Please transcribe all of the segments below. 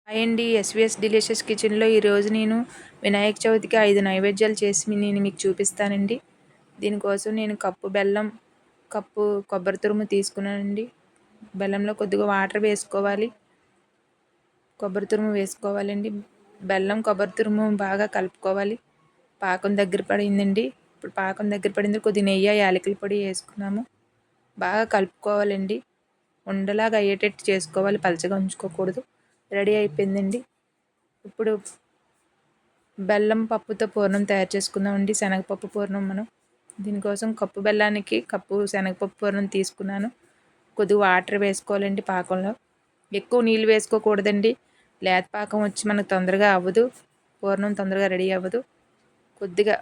Hi అండి. SVS delicious కిచెన్లో ఈరోజు నేను వినాయక చవితికి 5 నైవేద్యాలు చేసి నేను మీకు చూపిస్తానండి. దీనికోసం నేను కప్పు బెల్లం, కప్పు కొబ్బరి తురుము తీసుకున్నానండి. బెల్లంలో కొద్దిగా వాటర్ వేసుకోవాలి, కొబ్బరి తురుము వేసుకోవాలండి. బెల్లం కొబ్బరి తురుము బాగా కలుపుకోవాలి. పాకం దగ్గర పడిందండి. ఇప్పుడు పాకం దగ్గర పడింది. కొద్దిగా నెయ్యి, యాలకుల పొడి వేసుకున్నాము. బాగా కలుపుకోవాలండి. ఉండలాగా అయ్యేటట్టు చేసుకోవాలి, పలచగా ఉంచుకోకూడదు. రెడీ అయిపోయిందండి. ఇప్పుడు బెల్లం పప్పుతో పూర్ణం తయారు చేసుకుందామండి. శనగపప్పు పూర్ణం దీనికోసం కప్పు బెల్లానికి కప్పు శనగపప్పు పూర్ణం తీసుకున్నాను. కొద్దిగా వాటర్ వేసుకోవాలండి పాకంలో. ఎక్కువ నీళ్ళు వేసుకోకూడదండి. లేత పాకం వచ్చి మనకు తొందరగా అవ్వదు, పూర్ణం తొందరగా రెడీ అవ్వదు. కొద్దిగా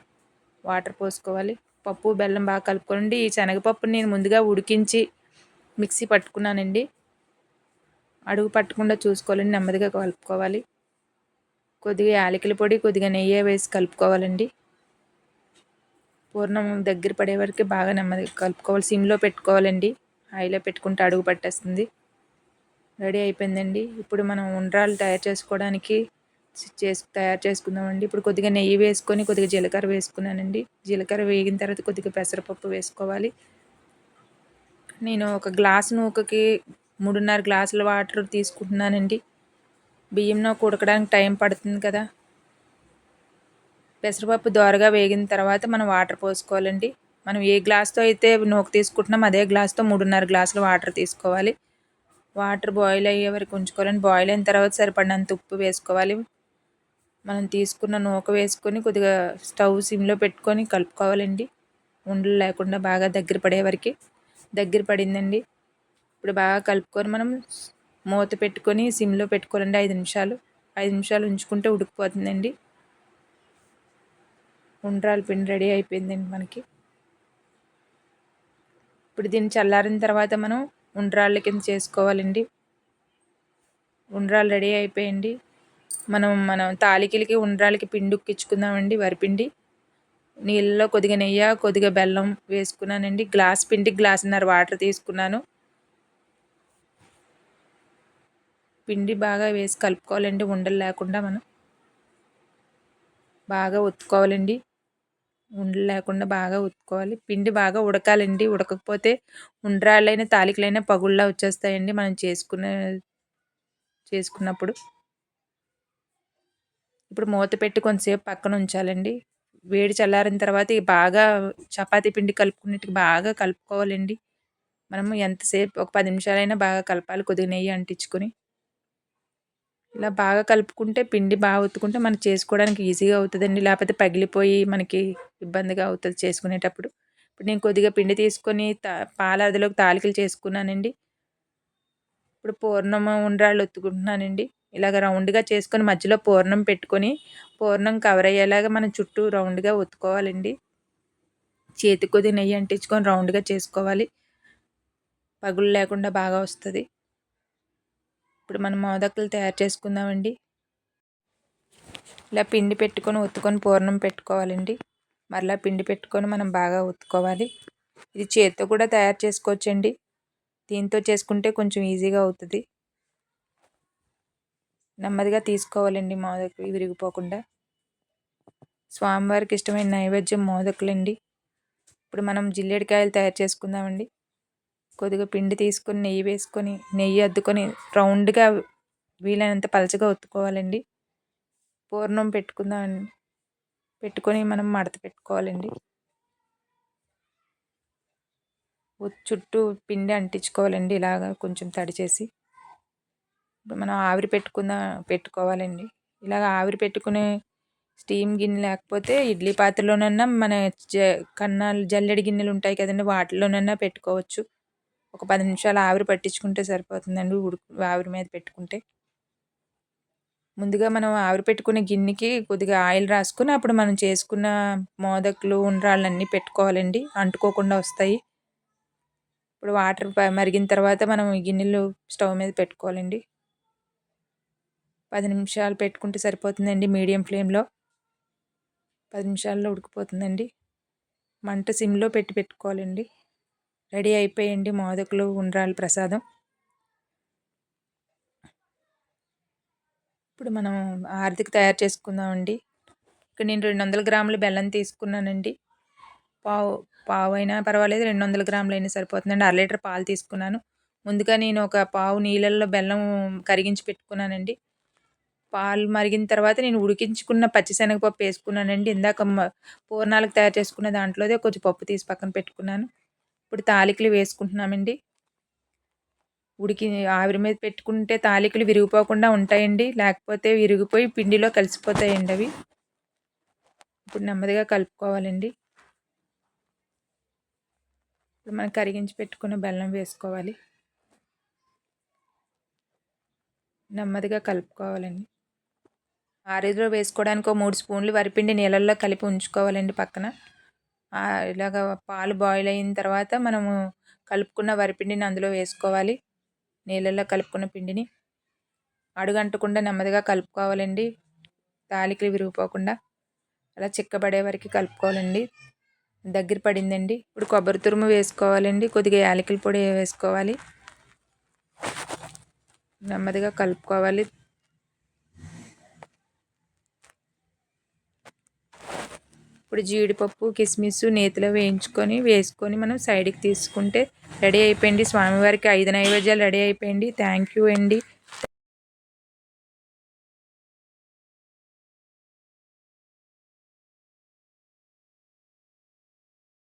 వాటర్ పోసుకోవాలి. పప్పు బెల్లం బాగా కలుపుకోండి. ఈ శనగపప్పుని నేను ముందుగా ఉడికించి మిక్సీ పట్టుకున్నానండి. అడుగు పట్టకుండా చూసుకోవాలండి, నెమ్మదిగా కలుపుకోవాలి. కొద్దిగా యాలకుల పొడి, కొద్దిగా నెయ్యి వేసి కలుపుకోవాలండి. పూర్ణం దగ్గర పడే వరకు బాగా నెమ్మదిగా కలుపుకోవాలి. సిమ్లో పెట్టుకోవాలండి. హైలో పెట్టుకుంటే అడుగు పట్టేస్తుంది. రెడీ అయిపోయిందండి. ఇప్పుడు మనం ఉండ్రాలు తయారు చేసుకోవడానికి తయారు చేసుకుందామండి. ఇప్పుడు కొద్దిగా నెయ్యి వేసుకొని కొద్దిగా జీలకర్ర వేసుకున్నానండి. జీలకర్ర వేగిన తర్వాత కొద్దిగా పెసరపప్పు వేసుకోవాలి. నేను ఒక గ్లాసు నూకకి 3.5 గ్లాసుల వాటర్ తీసుకుంటున్నానండి. బియ్యం నూక ఉడకడానికి టైం పడుతుంది కదా. పెసరపప్పు దోరగా వేగిన తర్వాత మనం వాటర్ పోసుకోవాలండి. మనం ఏ గ్లాస్తో అయితే నూక తీసుకుంటున్నాం అదే గ్లాస్తో 3.5 గ్లాసులు వాటర్ తీసుకోవాలి. వాటర్ బాయిల్ అయ్యే వరకు ఉంచుకోవాలండి. బాయిల్ అయిన తర్వాత సరిపడినంత ఉప్పు వేసుకోవాలి. మనం తీసుకున్న నూక వేసుకొని కొద్దిగా స్టవ్ సిమ్లో పెట్టుకొని కలుపుకోవాలండి. ఉండలు లేకుండా బాగా దగ్గర పడే వరకు. దగ్గర పడిందండి. ఇప్పుడు బాగా కలుపుకొని మనం మూత పెట్టుకొని సిమ్లో పెట్టుకోవాలండి. 5 నిమిషాలు. 5 నిమిషాలు ఉంచుకుంటే ఉడికిపోతుందండి. ఉండ్రాల పిండి రెడీ అయిపోయిందండి మనకి. ఇప్పుడు దీన్ని చల్లారిన తర్వాత మనం ఉండ్రాళ్ళ కింద చేసుకోవాలండి. ఉండ్రాలు రెడీ అయిపోయింది. మనం తాలికలకి ఉండ్రాలకి పిండి ఉక్కించుకుందామండి. వరిపిండి నీళ్ళలో కొద్దిగా నెయ్యి, కొద్దిగా బెల్లం వేసుకున్నానండి. గ్లాస్ పిండికి గ్లాసున్నర వాటర్ తీసుకున్నాను. పిండి బాగా వేసి కలుపుకోవాలండి. ఉండలు లేకుండా మనం బాగా ఒత్తుకోవాలండి. ఉండలు లేకుండా బాగా ఒత్తుకోవాలి. పిండి బాగా ఉడకాలండి. ఉడకకపోతే ఉండ్రాళ్ళైనా తాలికలైనా పగుళ్ళ వచ్చేస్తాయండి మనం చేసుకున్నప్పుడు. ఇప్పుడు మూత పెట్టి కొంతసేపు పక్కన ఉంచాలండి. వేడి చల్లారిన తర్వాత బాగా చపాతీ పిండి కలుపుకున్నట్టుగా బాగా కలుపుకోవాలండి. మనము ఎంతసేపు ఒక 10 నిమిషాలైనా బాగా కలపాలి, కొద్దిగా నెయ్యి అంటించుకొని. ఇలా బాగా కలుపుకుంటే పిండి బాగా ఒత్తుకుంటే మనకు చేసుకోవడానికి ఈజీగా అవుతుందండి. లేకపోతే పగిలిపోయి మనకి ఇబ్బందిగా అవుతుంది చేసుకునేటప్పుడు. ఇప్పుడు నేను కొద్దిగా పిండి తీసుకొని పాల అదిలోకి తాలికలు చేసుకున్నానండి. ఇప్పుడు పూర్ణం ఉండ్రాళ్ళు ఒత్తుకుంటున్నానండి. ఇలాగ రౌండ్గా చేసుకొని మధ్యలో పూర్ణం పెట్టుకొని పూర్ణం కవర్ అయ్యేలాగా మనం చుట్టూ రౌండ్గా ఒత్తుకోవాలండి. చేతికి కొద్దిగా నెయ్యి అంటించుకొని రౌండ్గా చేసుకోవాలి. పగులు లేకుండా బాగా వస్తుంది. ఇప్పుడు మనం మోదకులు తయారు చేసుకుందామండి. ఇలా పిండి పెట్టుకొని ఒత్తుకొని పూర్ణం పెట్టుకోవాలండి. మరలా పిండి పెట్టుకొని మనం బాగా ఒత్తుకోవాలి. ఇది చేత్తో కూడా తయారు చేసుకోవచ్చండి. దీంతో చేసుకుంటే కొంచెం ఈజీగా అవుతుంది. నెమ్మదిగా తీసుకోవాలండి మోదకులు విరిగిపోకుండా. స్వామివారికి ఇష్టమైన నైవేద్యం మోదకులండి. ఇప్పుడు మనం జిల్లేడికాయలు తయారు చేసుకుందామండి. కొద్దిగా పిండి తీసుకొని నెయ్యి వేసుకొని నెయ్యి అద్దుకొని రౌండ్గా వీలైనంత పలచగా ఒత్తుకోవాలండి. పూర్ణం పెట్టుకుందామండి. పెట్టుకొని మనం మడత పెట్టుకోవాలండి. చుట్టూ పిండి అంటించుకోవాలండి. ఇలాగా కొంచెం తడి చేసి మనం ఆవిరి పెట్టుకోవాలండి. ఇలాగ ఆవిరి పెట్టుకునే స్టీమ్ గిన్నె లేకపోతే ఇడ్లీ పాత్రలోనన్నా మన కన్నాలు జల్లెడి గిన్నెలు ఉంటాయి కదండి, వాటిలోనన్నా పెట్టుకోవచ్చు. ఒక 10 నిమిషాలు ఆవిరి పట్టించుకుంటే సరిపోతుందండి. ఆవిరి మీద పెట్టుకుంటే. ముందుగా మనం ఆవిరి పెట్టుకునే గిన్నెకి కొద్దిగా ఆయిల్ రాసుకొని అప్పుడు మనం చేసుకున్న మోదకులు ఉండ్రాళ్ళన్నీ పెట్టుకోవాలండి. అంటుకోకుండా వస్తాయి. ఇప్పుడు వాటర్ మరిగిన తర్వాత మనం ఈ గిన్నెలు స్టవ్ మీద పెట్టుకోవాలండి. 10 నిమిషాలు పెట్టుకుంటే సరిపోతుందండి. మీడియం ఫ్లేమ్లో 10 నిమిషాల్లో ఉడికిపోతుందండి. మంట సిమ్లో పెట్టుకోవాలండి. రెడీ అయిపోయండి మోదకులు ఉండ్రాళ్ళ ప్రసాదం. ఇప్పుడు మనం హారతికి తయారు చేసుకుందామండి. ఇక్కడ నేను 200 గ్రాముల బెల్లం తీసుకున్నానండి. పావు అయినా పర్వాలేదు, 200 గ్రాములైనా సరిపోతుందండి. 1/2 లీటర్ పాలు తీసుకున్నాను. ముందుగా నేను ఒక పావు నీళ్ళల్లో బెల్లం కరిగించి పెట్టుకున్నానండి. పాలు మరిగిన తర్వాత నేను ఉడికించుకున్న పచ్చిశనగపప్పు వేసుకున్నానండి. ఇందాక పూర్ణాలకు తయారు చేసుకున్న దాంట్లోదే కొంచెం పప్పు తీసి పక్కన పెట్టుకున్నాను. ఇప్పుడు తాలికలు వేసుకుంటున్నామండి. ఆవిరి మీద పెట్టుకుంటే తాలికలు విరిగిపోకుండా ఉంటాయండి. లేకపోతే విరిగిపోయి పిండిలో కలిసిపోతాయండి అవి. ఇప్పుడు నెమ్మదిగా కలుపుకోవాలండి. ఇప్పుడు మనం కరిగించి పెట్టుకున్న బెల్లం వేసుకోవాలి. నెమ్మదిగా కలుపుకోవాలండి. ఆరిలో వేసుకోవడానికి 3 స్పూన్లు వరిపిండి నీళ్ళల్లో కలిపి ఉంచుకోవాలండి పక్కన. ఇలాగ పాలు బాయిల్ అయిన తర్వాత మనము కలుపుకున్న వరిపిండిని అందులో వేసుకోవాలి. నీళ్ళల్లో కలుపుకున్న పిండిని అడుగంటకుండా నెమ్మదిగా కలుపుకోవాలండి. తాలికలు విరిగిపోకుండా అలా చిక్కబడే వరకు కలుపుకోవాలండి. దగ్గర పడిందండి. ఇప్పుడు కొబ్బరి తురుము వేసుకోవాలండి. కొద్దిగా యాలకుల పొడి వేసుకోవాలి. నెమ్మదిగా కలుపుకోవాలి. ఇప్పుడు జీడిపప్పు, కిస్మిస్ నేతిలో వేసుకొని మనం సైడ్కి తీసుకుంటే రెడీ అయిపోయింది. స్వామివారికి 5 నైవేద్యాలు రెడీ అయిపోయింది. థ్యాంక్ యూ అండి.